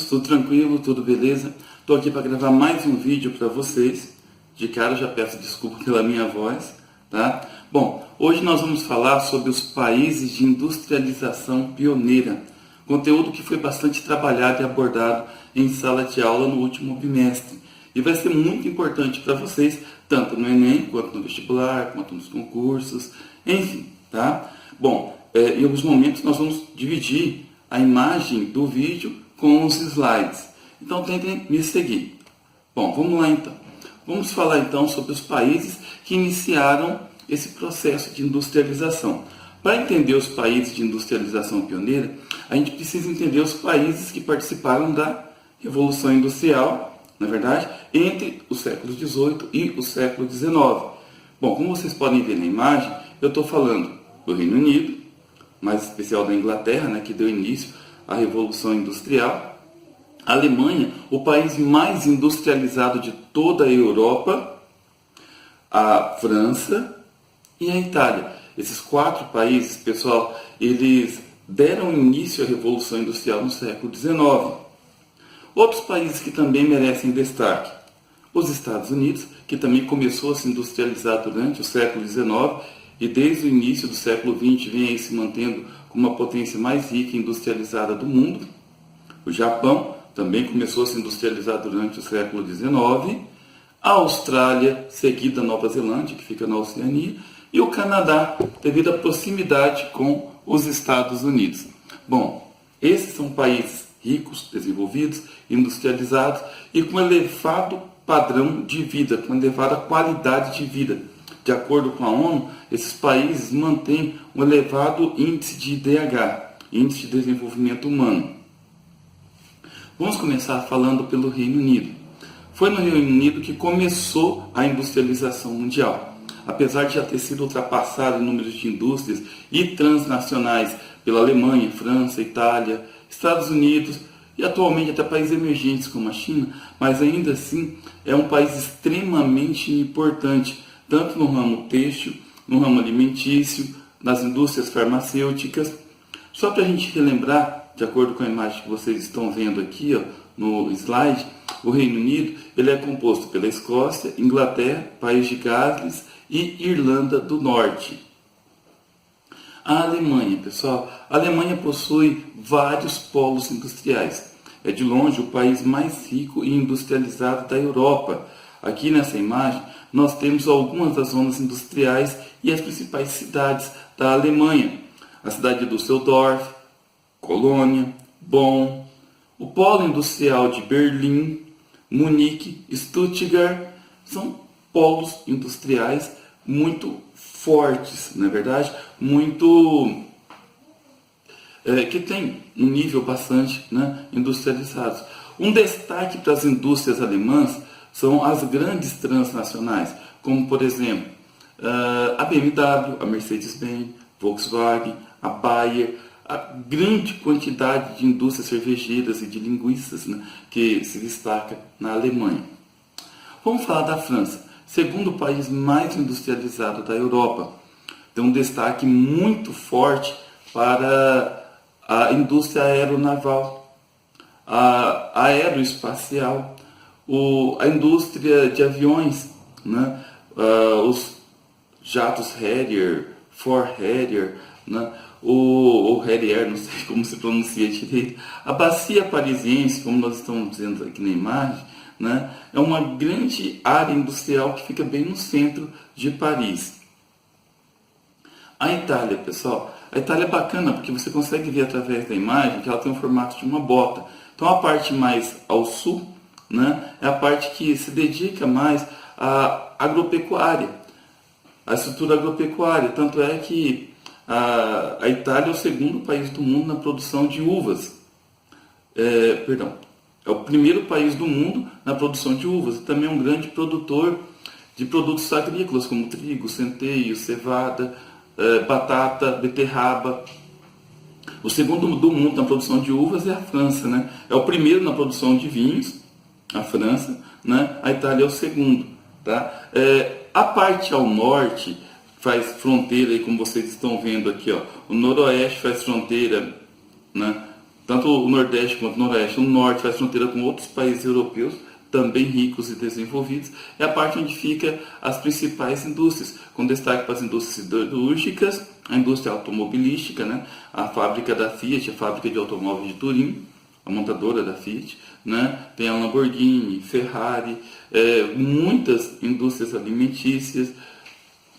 amigos, tudo tranquilo, tudo beleza? Estou aqui para gravar mais um vídeo para vocês. De cara já peço desculpa pela minha voz, tá? Bom, hoje nós vamos falar sobre os países de industrialização pioneira. Conteúdo que foi bastante trabalhado e abordado em sala de aula no último bimestre. E vai ser muito importante para vocês, tanto no Enem, quanto no vestibular, quanto nos concursos, enfim, tá? Bom, em alguns momentos nós vamos dividir a imagem do vídeo com os slides. Então tentem me seguir. Bom, vamos lá então. Vamos falar então sobre os países que iniciaram esse processo de industrialização. Para entender os países de industrialização pioneira, a gente precisa entender os países que participaram da Revolução Industrial, na verdade, entre os séculos XVIII e o século XIX. Bom, como vocês podem ver na imagem, eu estou falando do Reino Unido, mais especial da Inglaterra, né, que deu início à Revolução Industrial. A Alemanha, o país mais industrializado de toda a Europa. A França e a Itália. Esses quatro países, pessoal, eles deram início à Revolução Industrial no século XIX. Outros países que também merecem destaque. Os Estados Unidos, que também começou a se industrializar durante o século XIX e desde o início do século XX vem aí se mantendo como a potência mais rica e industrializada do mundo. O Japão também começou a se industrializar durante o século XIX. A Austrália, seguida a Nova Zelândia, que fica na Oceania, e o Canadá, devido à proximidade com os Estados Unidos. Bom, esses são países ricos, desenvolvidos, industrializados e com elevado padrão de vida, com elevada qualidade de vida. De acordo com a ONU, esses países mantêm um elevado índice de IDH, Índice de Desenvolvimento Humano. Vamos começar falando pelo Reino Unido. Foi no Reino Unido que começou a industrialização mundial. Apesar de já ter sido ultrapassado em números de indústrias e transnacionais pela Alemanha, França, Itália, Estados Unidos e atualmente até países emergentes como a China, mas ainda assim é um país extremamente importante, tanto no ramo têxtil, no ramo alimentício, nas indústrias farmacêuticas. Só para a gente relembrar, de acordo com a imagem que vocês estão vendo aqui ó, no slide, o Reino Unido ele é composto pela Escócia, Inglaterra, País de Gales e Irlanda do Norte. A Alemanha, pessoal, a Alemanha possui vários polos industriais. É de longe o país mais rico e industrializado da Europa. Aqui nessa imagem nós temos algumas das zonas industriais e as principais cidades da Alemanha. A cidade de Düsseldorf, Colônia, Bonn, o polo industrial de Berlim, Munique, Stuttgart, são polos industriais muito fortes, na verdade, que tem um nível bastante industrializado. Um destaque para as indústrias alemãs são as grandes transnacionais, como por exemplo a BMW, a Mercedes-Benz, Volkswagen, a Bayer, a grande quantidade de indústrias cervejeiras e de linguiças que se destaca na Alemanha. Vamos falar da França, segundo país mais industrializado da Europa. Tem um destaque muito forte para a indústria aeronaval, a aeroespacial, a indústria de aviões, os jatos Harrier, Ford Harrier, o Harrier, não sei como se pronuncia direito, a bacia parisiense, como nós estamos dizendo aqui na imagem, é uma grande área industrial que fica bem no centro de Paris. A Itália, pessoal, a Itália é bacana porque você consegue ver através da imagem que ela tem o formato de uma bota. Então a parte mais ao sul, é a parte que se dedica mais à agropecuária, à estrutura agropecuária. Tanto é que a Itália é o segundo país do mundo na produção de uvas. É o primeiro país do mundo na produção de uvas. E também é um grande produtor de produtos agrícolas como trigo, centeio, cevada, batata, beterraba. O segundo do mundo na produção de uvas é a França, É o primeiro na produção de vinhos, a França, A Itália é o segundo, tá? A parte ao norte faz fronteira, como vocês estão vendo aqui, ó, o noroeste faz fronteira, tanto o Nordeste quanto o Noroeste. O Norte faz fronteira com outros países europeus, também ricos e desenvolvidos. É a parte onde fica as principais indústrias, com destaque para as indústrias siderúrgicas, a indústria automobilística, né? A fábrica da Fiat, a fábrica de automóveis de Turim, a montadora da Fiat, né? Tem a Lamborghini, Ferrari, muitas indústrias alimentícias,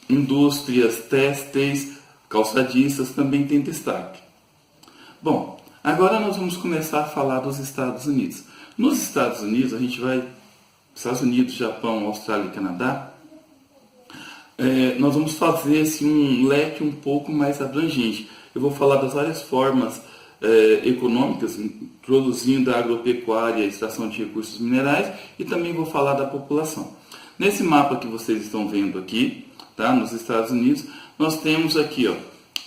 indústrias têxteis, calçadistas também tem destaque. Bom, agora nós vamos começar a falar dos Estados Unidos. Nos Estados Unidos, a gente vai, Estados Unidos, Japão, Austrália e Canadá, nós vamos fazer assim, um leque um pouco mais abrangente. Eu vou falar das várias formas econômicas, introduzindo a agropecuária, a extração de recursos minerais, e também vou falar da população. Nesse mapa que vocês estão vendo aqui, tá, nos Estados Unidos, nós temos aqui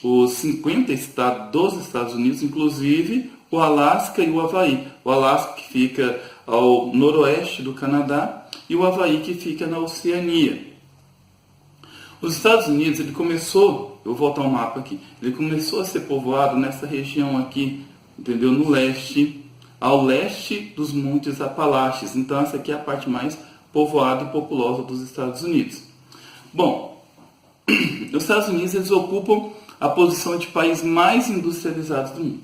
os 50 estados dos Estados Unidos, inclusive o Alasca e o Havaí. O Alasca que fica ao noroeste do Canadá e o Havaí que fica na Oceania. Os Estados Unidos, ele começou, eu vou voltar ao mapa aqui, ele começou a ser povoado nessa região aqui, entendeu? No leste, ao leste dos Montes Apalaches. Então essa aqui é a parte mais povoada e populosa dos Estados Unidos. Bom, os Estados Unidos, eles ocupam a posição de país mais industrializado do mundo.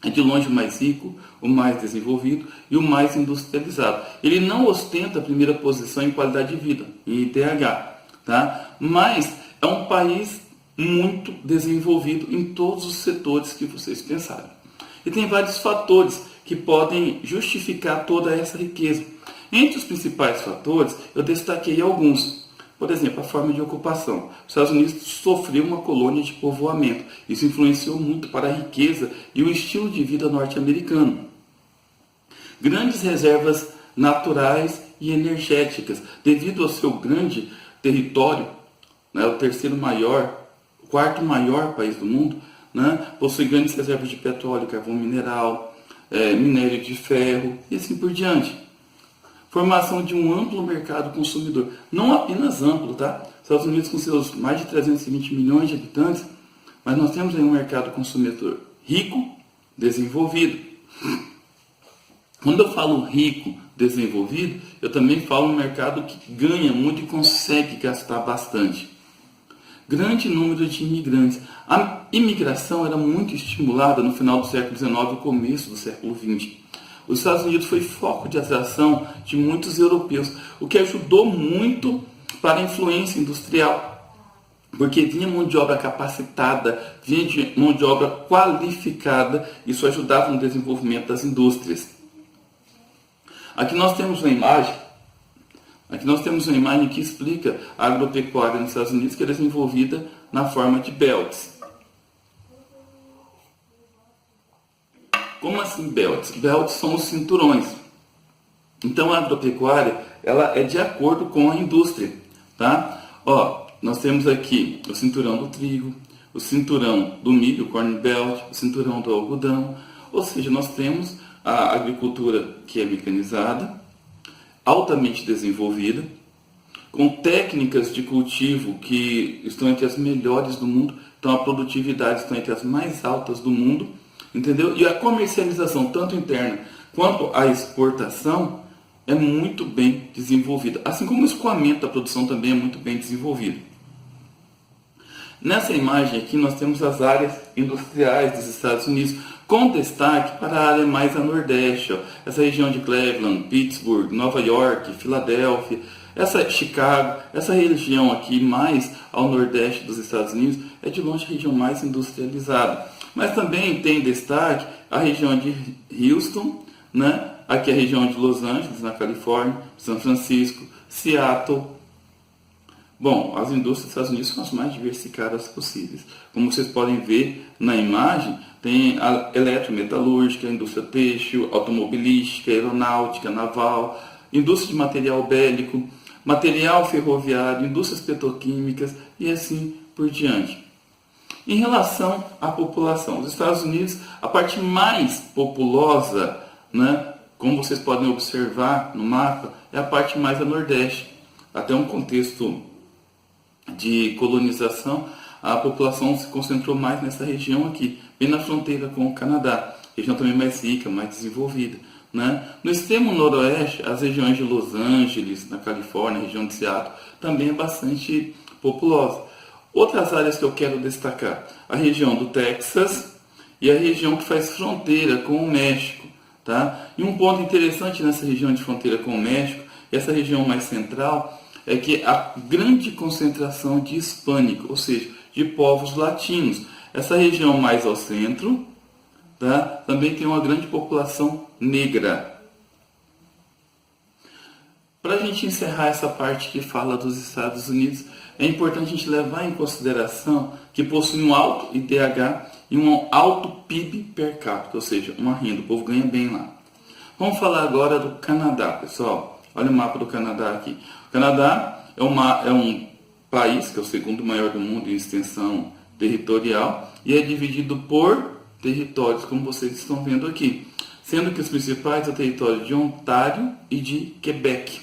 É de longe o mais rico, o mais desenvolvido e o mais industrializado. Ele não ostenta a primeira posição em qualidade de vida, em IDH, tá? Mas é um país muito desenvolvido em todos os setores que vocês pensaram. E tem vários fatores que podem justificar toda essa riqueza. Entre os principais fatores, eu destaquei alguns. Por exemplo, a forma de ocupação. Os Estados Unidos sofreu uma colônia de povoamento. Isso influenciou muito para a riqueza e o estilo de vida norte-americano. Grandes reservas naturais e energéticas. Devido ao seu grande território, né, o quarto maior país do mundo, né, possui grandes reservas de petróleo, carvão mineral, minério de ferro e assim por diante. Formação de um amplo mercado consumidor. Não apenas amplo, tá? Estados Unidos com seus mais de 320 milhões de habitantes, mas nós temos aí um mercado consumidor rico, desenvolvido. Quando eu falo rico, desenvolvido, eu também falo um mercado que ganha muito e consegue gastar bastante. Grande número de imigrantes. A imigração era muito estimulada no final do século XIX e começo do século XX. Os Estados Unidos foi foco de atração de muitos europeus, o que ajudou muito para a influência industrial, porque vinha mão de obra capacitada, vinha de mão de obra qualificada, isso ajudava no desenvolvimento das indústrias. Aqui nós temos uma imagem que explica a agropecuária nos Estados Unidos, que é desenvolvida na forma de belts. Como assim belts? Belts são os cinturões. Então a agropecuária, ela é de acordo com a indústria, tá? Nós temos aqui o cinturão do trigo, o cinturão do milho, o corn belt, o cinturão do algodão. Ou seja, nós temos a agricultura que é mecanizada, altamente desenvolvida, com técnicas de cultivo que estão entre as melhores do mundo, então a produtividade está entre as mais altas do mundo, entendeu? E a comercialização, tanto interna quanto a exportação, é muito bem desenvolvida. Assim como o escoamento da produção também é muito bem desenvolvido. Nessa imagem aqui nós temos as áreas industriais dos Estados Unidos, com destaque para a área mais a nordeste, essa região de Cleveland, Pittsburgh, Nova York, Filadélfia, Chicago, essa região aqui mais ao nordeste dos Estados Unidos é de longe a região mais industrializada. Mas também tem destaque a região de Houston, né? Aqui a região de Los Angeles, na Califórnia, São Francisco, Seattle. Bom, as indústrias dos Estados Unidos são as mais diversificadas possíveis. Como vocês podem ver na imagem, tem a eletrometalúrgica, a indústria têxtil, automobilística, aeronáutica, naval, indústria de material bélico, material ferroviário, indústrias petroquímicas e assim por diante. Em relação à população, os Estados Unidos, a parte mais populosa, né, como vocês podem observar no mapa, é a parte mais a nordeste. Até um contexto de colonização, a população se concentrou mais nessa região aqui, bem na fronteira com o Canadá. região também mais rica, mais desenvolvida. Né? No extremo noroeste, as regiões de Los Angeles, na Califórnia, região de Seattle, também é bastante populosa. Outras áreas que eu quero destacar, a região do Texas e a região que faz fronteira com o México. Tá? E um ponto interessante nessa região de fronteira com o México, essa região mais central, é que a grande concentração de hispânicos, ou seja, de povos latinos. Essa região mais ao centro, tá? Também tem uma grande população negra. Para a gente encerrar essa parte que fala dos Estados Unidos, é importante a gente levar em consideração que possui um alto IDH e um alto PIB per capita, ou seja, uma renda, o povo ganha bem lá. Vamos falar agora do Canadá, pessoal. Olha o mapa do Canadá aqui. O Canadá é um país que é o segundo maior do mundo em extensão territorial e é dividido por territórios, como vocês estão vendo aqui, sendo que os principais é o território de Ontário e de Quebec.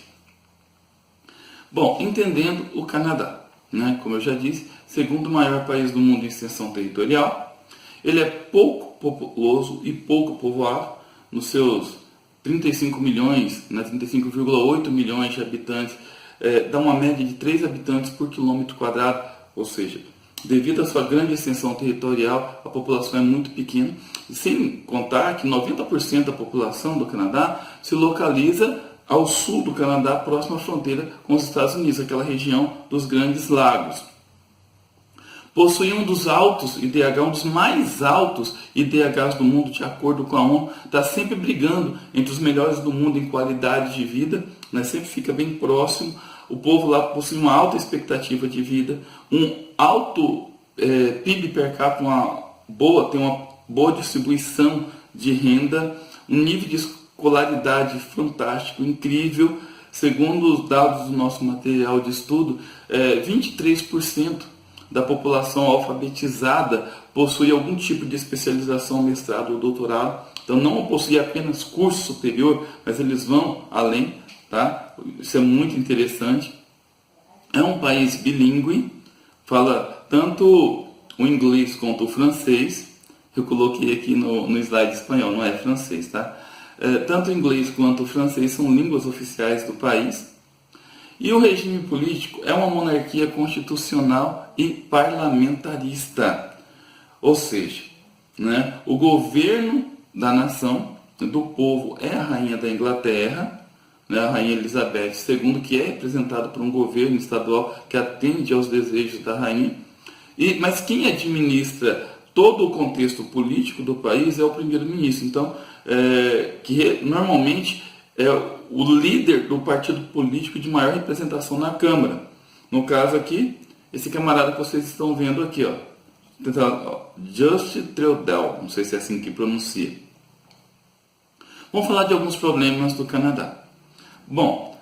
Bom, entendendo o Canadá, né? Como eu já disse, segundo maior país do mundo em extensão territorial, ele é pouco populoso e pouco povoado, nos seus 35 milhões, 35,8 milhões de habitantes, dá uma média de 3 habitantes por quilômetro quadrado, ou seja, devido à sua grande extensão territorial, a população é muito pequena, sem contar que 90% da população do Canadá se localiza ao sul do Canadá, próximo à fronteira com os Estados Unidos, aquela região dos Grandes Lagos. Possui um dos altos IDH, um dos mais altos IDHs do mundo, de acordo com a ONU, está sempre brigando entre os melhores do mundo em qualidade de vida, né? Sempre fica bem próximo. O povo lá possui uma alta expectativa de vida, um alto PIB per capita, tem uma boa distribuição de renda, um nível de escolaridade fantástico, incrível. Segundo os dados do nosso material de estudo, 23% da população alfabetizada possui algum tipo de especialização, mestrado ou doutorado. Então não possui apenas curso superior, mas eles vão além, tá? Isso é muito interessante. É um país bilíngue, fala tanto o inglês quanto o francês. Eu coloquei aqui no slide espanhol, não é francês, tá? Tanto o inglês quanto o francês são línguas oficiais do país. E o regime político é uma monarquia constitucional e parlamentarista. Ou seja, né, o governo da nação, do povo, é a rainha da Inglaterra, né, a rainha Elizabeth II, que é representada por um governo estadual que atende aos desejos da rainha. Mas quem administra todo o contexto político do país é o primeiro-ministro. Então, que normalmente é o líder do partido político de maior representação na Câmara. No caso aqui, esse camarada que vocês estão vendo aqui, ó, Justin Trudeau, não sei se é assim que pronuncia. Vamos falar de alguns problemas do Canadá. Bom,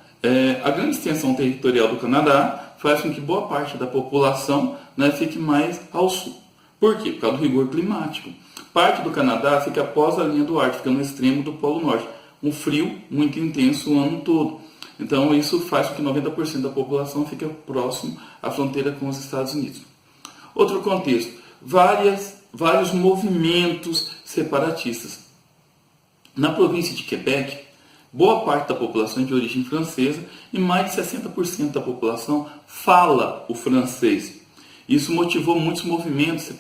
a grande extensão territorial do Canadá faz com que boa parte da população, né, fique mais ao sul. Por quê? Por causa do rigor climático. Parte do Canadá fica após a linha do Ártico, fica no extremo do Polo Norte. Um frio muito intenso o ano todo. Então isso faz com que 90% da população fique próximo à fronteira com os Estados Unidos. Outro contexto, vários movimentos separatistas. Na província de Quebec, boa parte da população é de origem francesa e mais de 60% da população fala o francês. Isso motivou muitos movimentos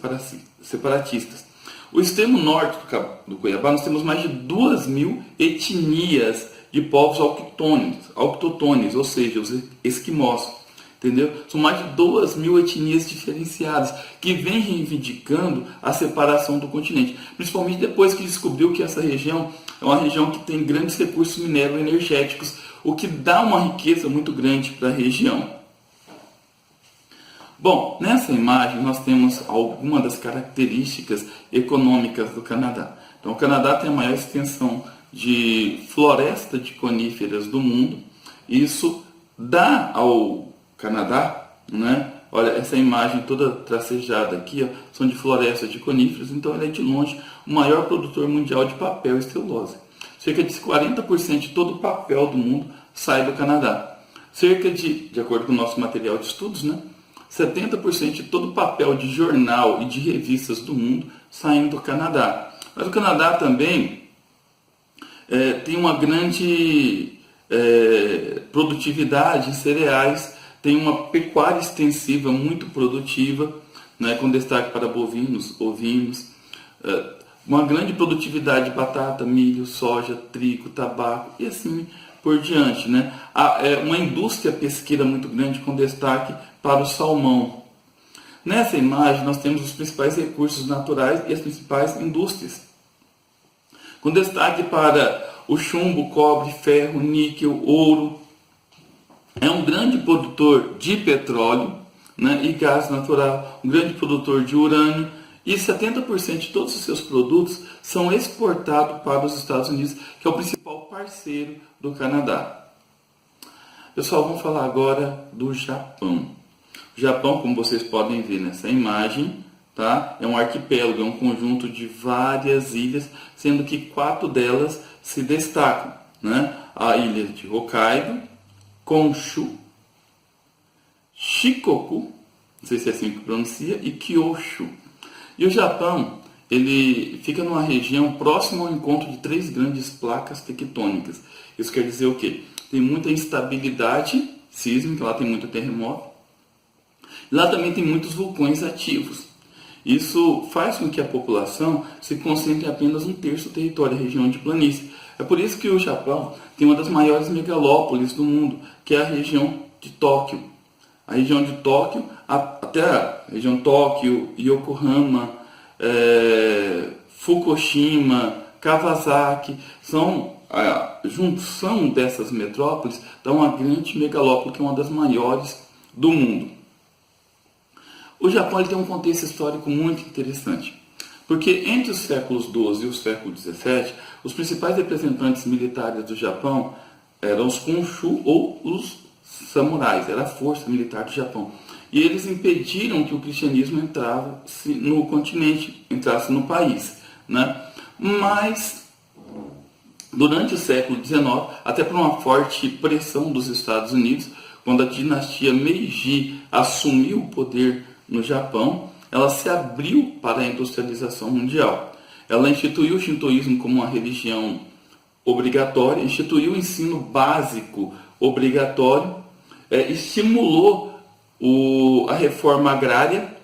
separatistas. O extremo norte do Cuiabá, nós temos mais de 2.000 etnias de povos auctôtones, ou seja, os esquimós. Entendeu? São mais de 2.000 etnias diferenciadas que vêm reivindicando a separação do continente. Principalmente depois que descobriu que essa região é uma região que tem grandes recursos minero-energéticos, o que dá uma riqueza muito grande para a região. Bom, nessa imagem nós temos algumas das características econômicas do Canadá. Então, o Canadá tem a maior extensão de floresta de coníferas do mundo. Isso dá ao Canadá, né? Olha, essa imagem toda tracejada aqui, ó, são de florestas de coníferas, então ele é de longe o maior produtor mundial de papel e celulose. Cerca de 40% de todo o papel do mundo sai do Canadá. Cerca de acordo com o nosso material de estudos, né? 70% de todo o papel de jornal e de revistas do mundo saem do Canadá. Mas o Canadá também tem uma grande produtividade em cereais, tem uma pecuária extensiva muito produtiva, né, com destaque para bovinos, ovinos, uma grande produtividade de batata, milho, soja, trigo, tabaco e assim por diante, né? Uma indústria pesqueira muito grande com destaque para o salmão. Nessa imagem nós temos os principais recursos naturais e as principais indústrias, com destaque para o chumbo, cobre, ferro, níquel, ouro. É um grande produtor de petróleo, né, e gás natural, um grande produtor de urânio, e 70% de todos os seus produtos são exportados para os Estados Unidos, que é o principal parceiro do Canadá. Pessoal, vamos falar agora do Japão. O Japão, como vocês podem ver nessa imagem, tá? É um arquipélago, é um conjunto de várias ilhas, sendo que 4 delas se destacam, né? A ilha de Hokkaido, Honshu, Shikoku, não sei se é assim que pronuncia, e Kyushu. E o Japão, ele fica numa região próxima ao encontro de 3 grandes placas tectônicas. Isso quer dizer o quê? Tem muita instabilidade sísmica, lá tem muito terremoto. Lá também tem muitos vulcões ativos. Isso faz com que a população se concentre em apenas 1/3 do território, a região de planície. É por isso que o Japão tem uma das maiores megalópolis do mundo, que é a região de Tóquio. A região de Tóquio, até a região Tóquio, Yokohama, Fukushima, Kawasaki, são a junção dessas metrópoles, dá uma grande megalópole, que é uma das maiores do mundo. O Japão ele tem um contexto histórico muito interessante, porque entre os séculos XII e o século XVII, os principais representantes militares do Japão eram os Konshu ou os samurais, era a força militar do Japão. E eles impediram que o cristianismo entrasse no continente, entrasse no país, né? Mas, durante o século XIX, até por uma forte pressão dos Estados Unidos, quando a dinastia Meiji assumiu o poder no Japão, ela se abriu para a industrialização mundial. Ela instituiu o shintoísmo como uma religião obrigatória, instituiu o ensino básico obrigatório, estimulou a reforma agrária,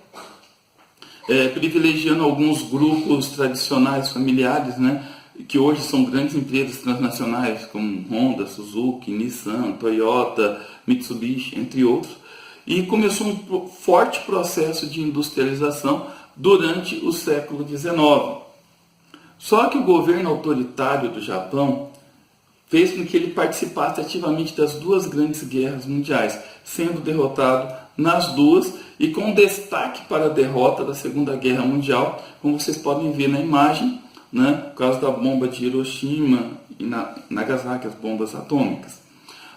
privilegiando alguns grupos tradicionais familiares, né, que hoje são grandes empresas transnacionais como Honda, Suzuki, Nissan, Toyota, Mitsubishi, entre outros. E começou um forte processo de industrialização durante o século XIX. Só que o governo autoritário do Japão fez com que ele participasse ativamente das 2 grandes guerras mundiais, sendo derrotado nas duas e com destaque para a derrota da Segunda Guerra Mundial, como vocês podem ver na imagem, né, por causa da bomba de Hiroshima e Nagasaki, as bombas atômicas.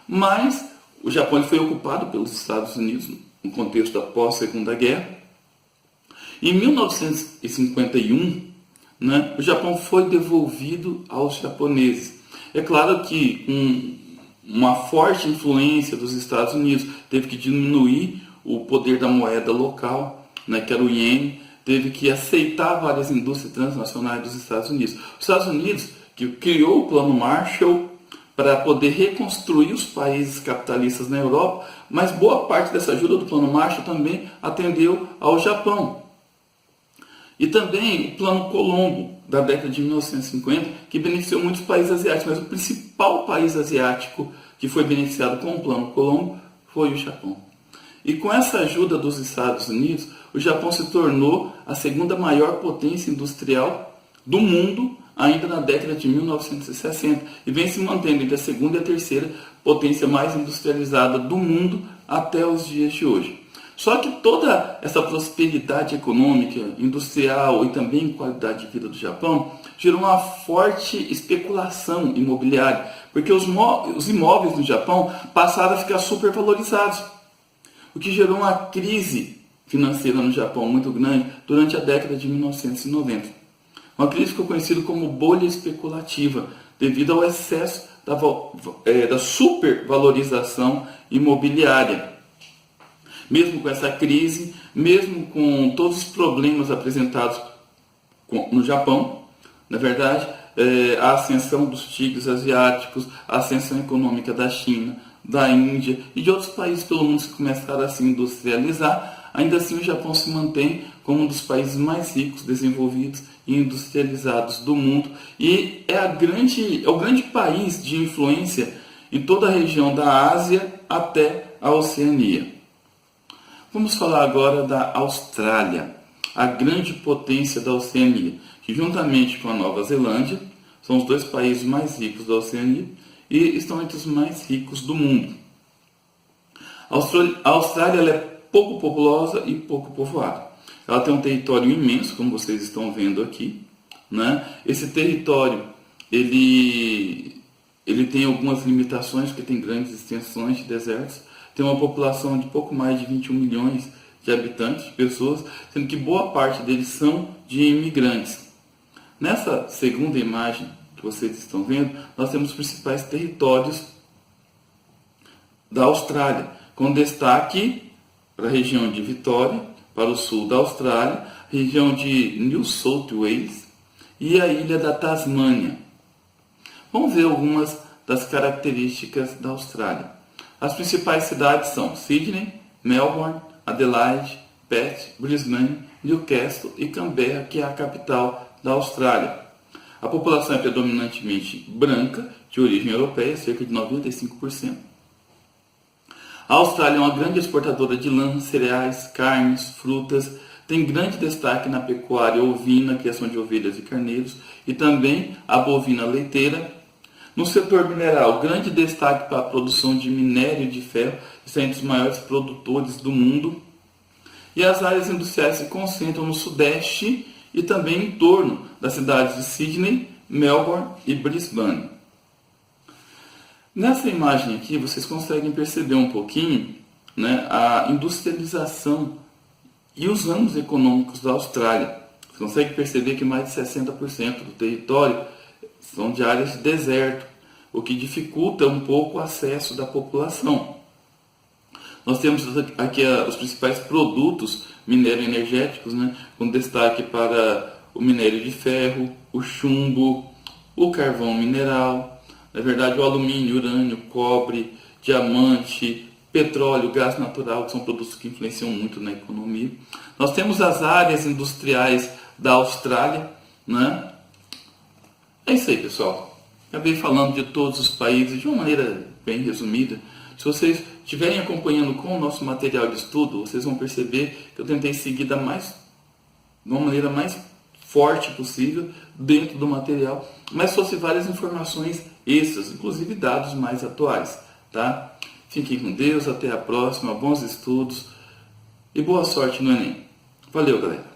Mas o Japão foi ocupado pelos Estados Unidos no contexto da pós-Segunda Guerra. Em 1951, né, o Japão foi devolvido aos japoneses. É claro que com uma forte influência dos Estados Unidos, teve que diminuir o poder da moeda local, né, que era o iene, teve que aceitar várias indústrias transnacionais dos Estados Unidos. Os Estados Unidos, que criou o Plano Marshall para poder reconstruir os países capitalistas na Europa, mas boa parte dessa ajuda do Plano Marshall também atendeu ao Japão. E também o Plano Colombo, da década de 1950, que beneficiou muitos países asiáticos, mas o principal país asiático que foi beneficiado com o Plano Colombo foi o Japão. E com essa ajuda dos Estados Unidos, o Japão se tornou a 2ª maior potência industrial do mundo, ainda na década de 1960, e vem se mantendo entre a 2ª e a 3ª potência mais industrializada do mundo até os dias de hoje. Só que toda essa prosperidade econômica, industrial e também qualidade de vida do Japão gerou uma forte especulação imobiliária, porque os imóveis no Japão passaram a ficar supervalorizados, o que gerou uma crise financeira no Japão muito grande durante a década de 1990. Uma crise que ficou conhecida como bolha especulativa, devido ao excesso da supervalorização imobiliária. Mesmo com essa crise, mesmo com todos os problemas apresentados no Japão, Na verdade, a ascensão dos tigres asiáticos, a ascensão econômica da China, da Índia e de outros países pelo mundo que começaram a se industrializar, ainda assim o Japão se mantém como um dos países mais ricos, desenvolvidos e industrializados do mundo e é o grande país de influência em toda a região da Ásia até a Oceania. Vamos falar agora da Austrália, a grande potência da Oceania, que juntamente com a Nova Zelândia são os dois países mais ricos da Oceania e estão entre os mais ricos do mundo. A Austrália ela é pouco populosa e pouco povoada. Ela tem um território imenso, como vocês estão vendo aqui, né? Esse território ele tem algumas limitações, porque tem grandes extensões de desertos. Tem uma população de pouco mais de 21 milhões de habitantes, de pessoas, sendo que boa parte deles são de imigrantes. Nessa segunda imagem que vocês estão vendo, nós temos os principais territórios da Austrália, com destaque para a região de Vitória, para o sul da Austrália, região de New South Wales e a ilha da Tasmânia. Vamos ver algumas das características da Austrália. As principais cidades são Sydney, Melbourne, Adelaide, Perth, Brisbane, Newcastle e Canberra, que é a capital da Austrália. A população é predominantemente branca, de origem europeia, cerca de 95%. A Austrália é uma grande exportadora de lã, cereais, carnes, frutas, tem grande destaque na pecuária ovina, criação de ovelhas e carneiros, e também a bovina leiteira. No setor mineral, grande destaque para a produção de minério de ferro, está entre os maiores produtores do mundo. E as áreas industriais se concentram no sudeste e também em torno das cidades de Sydney, Melbourne e Brisbane. Nessa imagem aqui, vocês conseguem perceber um pouquinho, né, a industrialização e os ramos econômicos da Austrália. Você consegue perceber que mais de 60% do território são de áreas de deserto, o que dificulta um pouco o acesso da população. Nós temos aqui os principais produtos minero-energéticos, né, com destaque para o minério de ferro, o chumbo, o carvão mineral, na verdade o alumínio, urânio, cobre, diamante, petróleo, gás natural, que são produtos que influenciam muito na economia. Nós temos as áreas industriais da Austrália, né? É isso aí, pessoal. Acabei falando de todos os países de uma maneira bem resumida. Se vocês estiverem acompanhando com o nosso material de estudo, vocês vão perceber que eu tentei seguir de uma maneira mais forte possível dentro do material, mas trouxe várias informações extras, inclusive dados mais atuais, tá? Fiquem com Deus, até a próxima, bons estudos e boa sorte no Enem. Valeu, galera!